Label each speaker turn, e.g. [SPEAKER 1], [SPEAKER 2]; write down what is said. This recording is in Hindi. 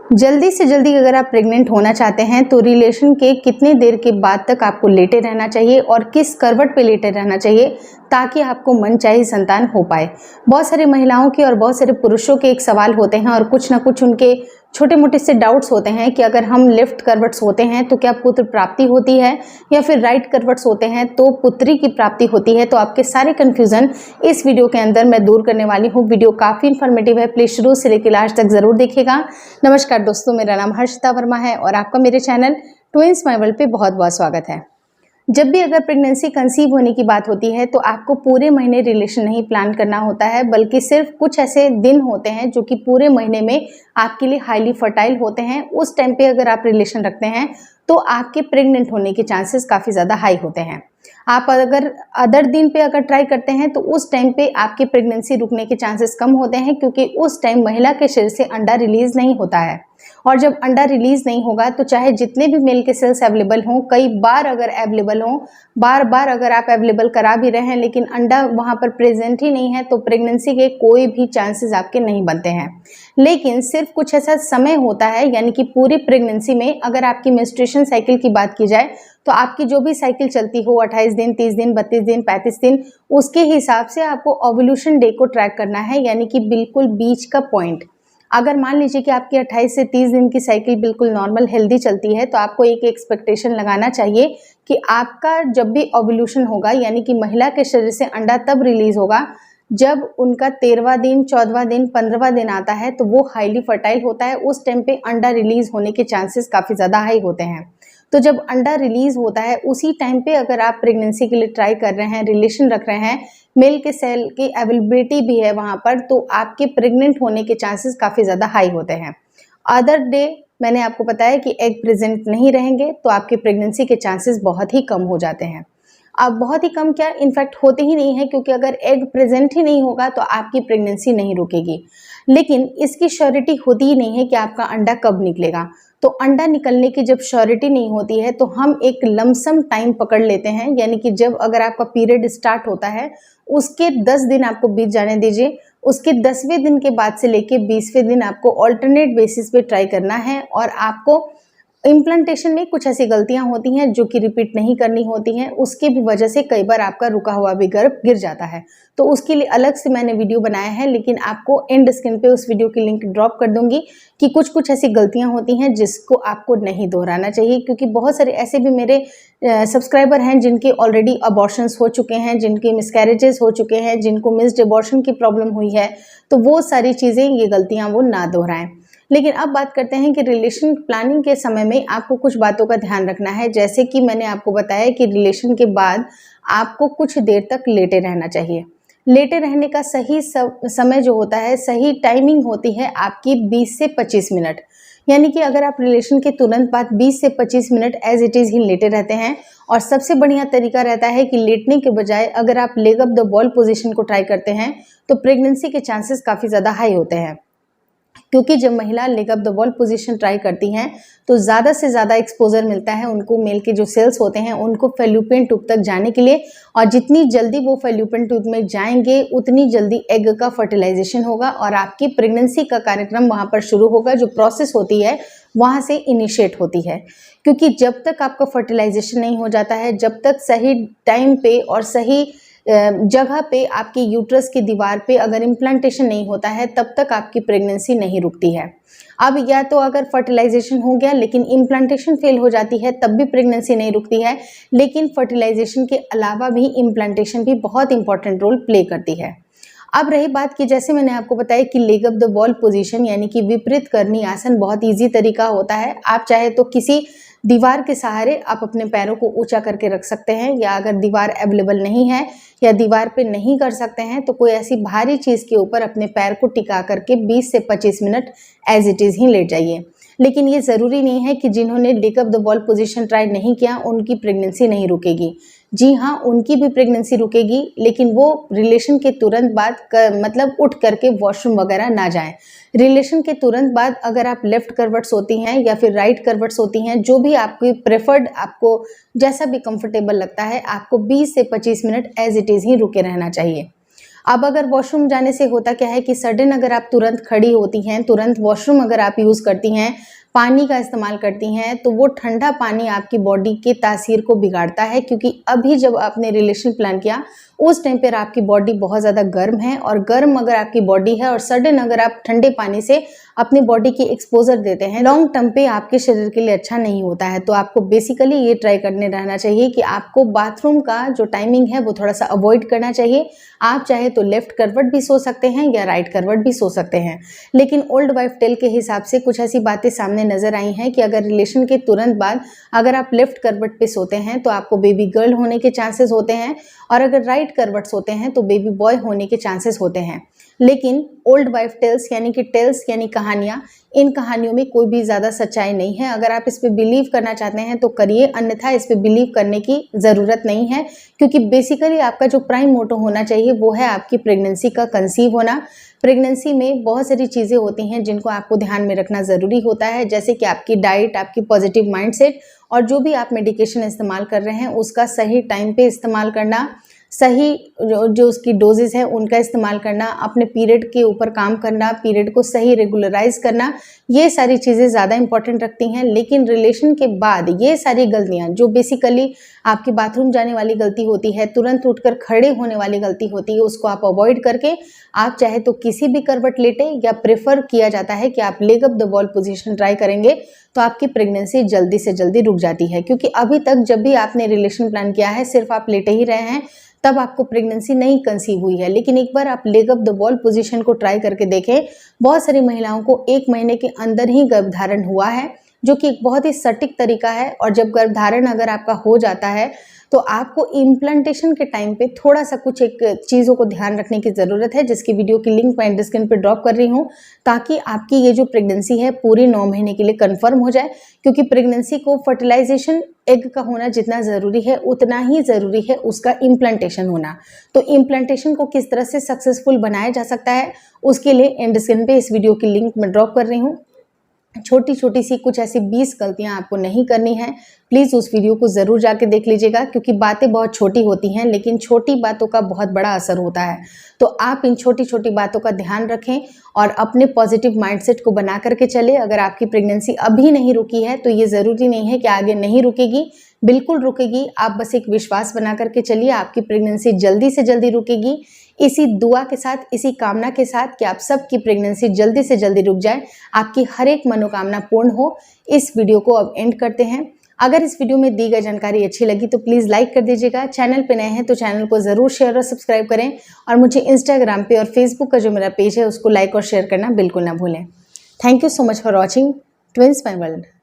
[SPEAKER 1] जल्दी से जल्दी अगर आप प्रेग्नेंट होना चाहते हैं तो रिलेशन के कितने देर के बाद तक आपको लेटे रहना चाहिए और किस करवट पे लेटे रहना चाहिए ताकि आपको मनचाही संतान हो पाए। बहुत सारी महिलाओं के और बहुत सारे पुरुषों के एक सवाल होते हैं और कुछ ना कुछ उनके छोटे मोटे से डाउट्स होते हैं कि अगर हम लेफ्ट करवट सोते हैं तो क्या पुत्र प्राप्ति होती है या फिर राइट करवट सोते हैं तो पुत्री की प्राप्ति होती है। तो आपके सारे कन्फ्यूज़न इस वीडियो के अंदर मैं दूर करने वाली हूँ। वीडियो काफ़ी इन्फॉर्मेटिव है, प्लीज़ शुरू से लेकर लास्ट तक ज़रूर देखिएगा। नमस्कार दोस्तों, मेरा नाम हर्षिता वर्मा है और आपका मेरे चैनल ट्विंस माय वर्ल्ड पे बहुत बहुत स्वागत है। जब भी अगर प्रेगनेंसी कंसीव होने की बात होती है तो आपको पूरे महीने रिलेशन नहीं प्लान करना होता है, बल्कि सिर्फ कुछ ऐसे दिन होते हैं जो कि पूरे महीने में आपके लिए हाईली फर्टाइल होते हैं। उस टाइम पे अगर आप रिलेशन रखते हैं तो आपके प्रेग्नेंट होने के चांसेस काफ़ी ज़्यादा हाई होते हैं। आप अगर अदर दिन पे अगर ट्राई करते हैं तो उस टाइम पे आपकी प्रेगनेंसी रुकने के चांसेस कम होते हैं, क्योंकि उस टाइम महिला के शरीर से अंडा रिलीज नहीं होता है। और जब अंडा रिलीज नहीं होगा तो चाहे जितने भी मेल के सेल्स अवेलेबल हों, कई बार अगर अवेलेबल हों, बार बार अगर आप अवेलेबल करा भी रहे हैं लेकिन अंडा वहाँ पर प्रेजेंट ही नहीं है, तो प्रेगनेंसी के कोई भी चांसेस आपके नहीं बनते हैं। लेकिन सिर्फ कुछ ऐसा समय होता है, यानी कि पूरी प्रेगनेंसी में अगर आपकी मेंस्ट्रुएशन साइकिल की बात की जाए तो आपकी जो भी साइकिल चलती हो 28 दिन, 30 दिन, 32 दिन, 35 दिन, उसके हिसाब से आपको ओव्यूलेशन डे को ट्रैक करना है, यानी कि बिल्कुल बीच का पॉइंट। अगर मान लीजिए कि आपकी 28 से 30 दिन की साइकिल बिल्कुल नॉर्मल हेल्दी चलती है तो आपको एक एक्सपेक्टेशन लगाना चाहिए कि आपका जब भी ओव्यूलेशन होगा, यानी कि महिला के शरीर से अंडा तब रिलीज होगा जब उनका 13वां दिन, 14वां दिन, 15वां दिन आता है, तो वो हाईली फर्टाइल होता है। उस टाइम पे अंडा रिलीज होने के चांसेस काफ़ी ज़्यादा हाई होते हैं। तो जब अंडा रिलीज होता है उसी टाइम पे अगर आप प्रेगनेंसी के लिए ट्राई कर रहे हैं, रिलेशन रख रहे हैं, मेल के सेल की अवेलेबिलिटी भी है वहाँ पर, तो आपके प्रेग्नेंट होने के चांसेस काफ़ी ज़्यादा हाई होते हैं। अदर डे मैंने आपको बताया कि एग प्रेजेंट नहीं रहेंगे तो आपकी प्रेगनेंसी के चांसेस बहुत ही कम हो जाते हैं। अब बहुत ही कम क्या, इनफैक्ट होते ही नहीं है, क्योंकि अगर एग प्रेजेंट ही नहीं होगा तो आपकी प्रेगनेंसी नहीं रुकेगी। लेकिन इसकी श्योरिटी होती ही नहीं है कि आपका अंडा कब निकलेगा। तो अंडा निकलने की जब श्योरिटी नहीं होती है तो हम एक लमसम टाइम पकड़ लेते हैं, यानी कि जब अगर आपका पीरियड स्टार्ट होता है उसके 10 दिन आपको बीत जाने दीजिए, उसके 10वें दिन के बाद से लेके 20वें दिन आपको ऑल्टरनेट बेसिस पे ट्राई करना है। और आपको इम्प्लांटेशन में कुछ ऐसी गलतियां होती हैं जो कि रिपीट नहीं करनी होती हैं, उसके भी वजह से कई बार आपका रुका हुआ भी गर्भ गिर जाता है। तो उसके लिए अलग से मैंने वीडियो बनाया है, लेकिन आपको एंड स्क्रीन पे उस वीडियो की लिंक ड्रॉप कर दूंगी कि कुछ कुछ ऐसी गलतियां होती हैं जिसको आपको नहीं दोहराना चाहिए, क्योंकि बहुत सारे ऐसे भी मेरे सब्सक्राइबर हैं जिनके ऑलरेडी अबॉर्शंस हो चुके हैं, जिनके मिसकैरेजेस हो चुके हैं, जिनको मिस्ड अबॉर्शन की प्रॉब्लम हुई है। तो वो सारी चीज़ें, ये गलतियाँ वो ना दोहराएं। लेकिन अब बात करते हैं कि रिलेशन प्लानिंग के समय में आपको कुछ बातों का ध्यान रखना है। जैसे कि मैंने आपको बताया कि रिलेशन के बाद आपको कुछ देर तक लेटे रहना चाहिए। लेटे रहने का सही समय जो होता है, सही टाइमिंग होती है आपकी 20 से 25 मिनट। यानी कि अगर आप रिलेशन के तुरंत बाद 20 से 25 मिनट एज इट इज़ ही लेटे रहते हैं, और सबसे बढ़िया तरीका रहता है कि लेटने के बजाय अगर आप leg up the wall position को ट्राई करते हैं तो प्रेगनेंसी के चांसेस काफ़ी ज़्यादा हाई होते हैं। क्योंकि जब महिला leg up the wall position try करती हैं तो ज़्यादा से ज़्यादा एक्सपोजर मिलता है उनको, मेल के जो सेल्स होते हैं उनको फैल्लोपियन ट्यूब तक जाने के लिए, और जितनी जल्दी वो फैल्लोपियन ट्यूब में जाएंगे उतनी जल्दी एग का फर्टिलाइजेशन होगा और आपकी प्रेगनेंसी का कार्यक्रम वहाँ पर शुरू होगा। जो प्रोसेस होती है वहाँ से इनिशिएट होती है, क्योंकि जब तक आपका फर्टिलाइजेशन नहीं हो जाता है, जब तक सही टाइम पे और सही जगह पे आपकी यूट्रस की दीवार पे अगर इम्प्लांटेशन नहीं होता है, तब तक आपकी प्रेगनेंसी नहीं रुकती है। अब या तो अगर फर्टिलाइजेशन हो गया लेकिन इम्प्लांटेशन फेल हो जाती है तब भी प्रेगनेंसी नहीं रुकती है। लेकिन फर्टिलाइजेशन के अलावा भी इम्प्लांटेशन भी बहुत इंपॉर्टेंट रोल प्ले करती है। अब रही बात कि जैसे मैंने आपको बताया कि leg up the wall position, यानी कि विपरीत करनी आसन बहुत इजी तरीका होता है। आप चाहे तो किसी दीवार के सहारे आप अपने पैरों को ऊंचा करके रख सकते हैं, या अगर दीवार अवेलेबल नहीं है या दीवार पे नहीं कर सकते हैं तो कोई ऐसी भारी चीज़ के ऊपर अपने पैर को टिका करके 20 से 25 मिनट एज इट इज़ ही लेट जाइए। लेकिन ये ज़रूरी नहीं है कि जिन्होंने leg up the wall position try नहीं किया उनकी प्रेगनेंसी नहीं रुकेगी। जी हाँ, उनकी भी प्रेगनेंसी रुकेगी, लेकिन वो रिलेशन के तुरंत बाद मतलब उठ करके वॉशरूम वगैरह ना जाएं। रिलेशन के तुरंत बाद अगर आप लेफ्ट करवट सोती हैं या फिर राइट करवट सोती हैं, जो भी आपकी प्रेफर्ड, आपको जैसा भी कंफर्टेबल लगता है, आपको 20 से 25 मिनट एज इट इज़ ही रुके रहना चाहिए। अब अगर वॉशरूम जाने से होता क्या है कि सडन अगर आप तुरंत खड़ी होती हैं, तुरंत वॉशरूम अगर आप यूज़ करती हैं, पानी का इस्तेमाल करती हैं, तो वो ठंडा पानी आपकी बॉडी के तासीर को बिगाड़ता है, क्योंकि अभी जब आपने रिलेशन प्लान किया उस टाइम पर आपकी बॉडी बहुत ज़्यादा गर्म है, और गर्म अगर आपकी बॉडी है और सडन अगर आप ठंडे पानी से अपनी बॉडी की एक्सपोजर देते हैं, लॉन्ग टर्म पे आपके शरीर के लिए अच्छा नहीं होता है। तो आपको बेसिकली ये ट्राई करने रहना चाहिए कि आपको बाथरूम का जो टाइमिंग है वो थोड़ा सा अवॉइड करना चाहिए। आप चाहे तो लेफ्ट करवट भी सो सकते हैं या राइट करवट भी सो सकते हैं, लेकिन ओल्ड वाइफ टेल के हिसाब से कुछ ऐसी बातें सामने नजर आई हैं कि अगर रिलेशन के तुरंत बाद अगर आप लेफ्ट करवट पे सोते हैं तो आपको बेबी गर्ल होने के चांसेस होते हैं, और अगर राइट करवट सोते हैं तो बेबी बॉय होने के चांसेस होते हैं। लेकिन ओल्ड वाइफ टेल्स यानी कहानियाँ, इन कहानियों में कोई भी ज़्यादा सच्चाई नहीं है। अगर आप इस पे बिलीव करना चाहते हैं तो करिए, अन्यथा इस पे बिलीव करने की ज़रूरत नहीं है, क्योंकि बेसिकली आपका जो प्राइम मोटो होना चाहिए वो है आपकी प्रेगनेंसी का कंसीव होना। प्रेगनेंसी में बहुत सारी चीज़ें होती हैं जिनको आपको ध्यान में रखना ज़रूरी होता है, जैसे कि आपकी डाइट, आपकी पॉजिटिव माइंडसेट, और जो भी आप मेडिकेशन इस्तेमाल कर रहे हैं उसका सही टाइम पे इस्तेमाल करना, सही जो उसकी डोजेज़ है उनका इस्तेमाल करना, अपने पीरियड के ऊपर काम करना, पीरियड को सही रेगुलराइज करना, ये सारी चीज़ें ज़्यादा इंपॉर्टेंट रखती हैं। लेकिन रिलेशन के बाद ये सारी गलतियाँ जो बेसिकली आपकी बाथरूम जाने वाली गलती होती है, तुरंत उठकर खड़े होने वाली गलती होती है, उसको आप अवॉइड करके आप चाहे तो किसी भी करवट लेटे, या प्रेफर किया जाता है कि आप leg up the wall position try करेंगे तो आपकी प्रेगनेंसी जल्दी से जल्दी रुक जाती है। क्योंकि अभी तक जब भी आपने रिलेशन प्लान किया है सिर्फ आप लेटे ही रहे हैं, तब आपको प्रेगनेंसी नहीं कंसीव हुई है। लेकिन एक बार आप leg up the wall position को ट्राई करके देखें। बहुत सारी महिलाओं को 1 महीने के अंदर ही गर्भधारण हुआ है, जो कि एक बहुत ही सटीक तरीका है। और जब गर्भधारण अगर आपका हो जाता है तो आपको इम्प्लांटेशन के टाइम पे थोड़ा सा कुछ एक चीज़ों को ध्यान रखने की ज़रूरत है, जिसकी वीडियो की लिंक मैं स्क्रीन पे ड्रॉप कर रही हूँ, ताकि आपकी ये जो प्रेगनेंसी है पूरी 9 महीने के लिए कंफर्म हो जाए। क्योंकि प्रेगनेंसी को फर्टिलाइजेशन एग का होना जितना ज़रूरी है उतना ही ज़रूरी है उसका इम्प्लांटेशन होना। तो इम्प्लांटेशन को किस तरह से सक्सेसफुल बनाया जा सकता है, उसके लिए एंड स्क्रीन पे इस वीडियो की लिंक मैं ड्रॉप कर रही हूँ। छोटी छोटी सी कुछ ऐसी 20 गलतियां आपको नहीं करनी है। प्लीज़ उस वीडियो को ज़रूर जाके देख लीजिएगा, क्योंकि बातें बहुत छोटी होती हैं लेकिन छोटी बातों का बहुत बड़ा असर होता है। तो आप इन छोटी छोटी बातों का ध्यान रखें और अपने पॉजिटिव माइंडसेट को बना करके चले। अगर आपकी प्रेगनेंसी अभी नहीं रुकी है तो ये ज़रूरी नहीं है कि आगे नहीं रुकेगी, बिल्कुल रुकेगी। आप बस एक विश्वास बना करके चलिए, आपकी प्रेगनेंसी जल्दी से जल्दी रुकेगी। इसी दुआ के साथ, इसी कामना के साथ कि आप सबकी प्रेगनेंसी जल्दी से जल्दी रुक जाए, आपकी हर एक मनोकामना पूर्ण हो, इस वीडियो को अब एंड करते हैं। अगर इस वीडियो में दी गई जानकारी अच्छी लगी तो प्लीज़ लाइक कर दीजिएगा। चैनल पे नए हैं तो चैनल को ज़रूर शेयर और सब्सक्राइब करें, और मुझे इंस्टाग्राम पे और फेसबुक का जो मेरा पेज है उसको लाइक और शेयर करना बिल्कुल ना भूलें। Thank you so much for watching twins my world.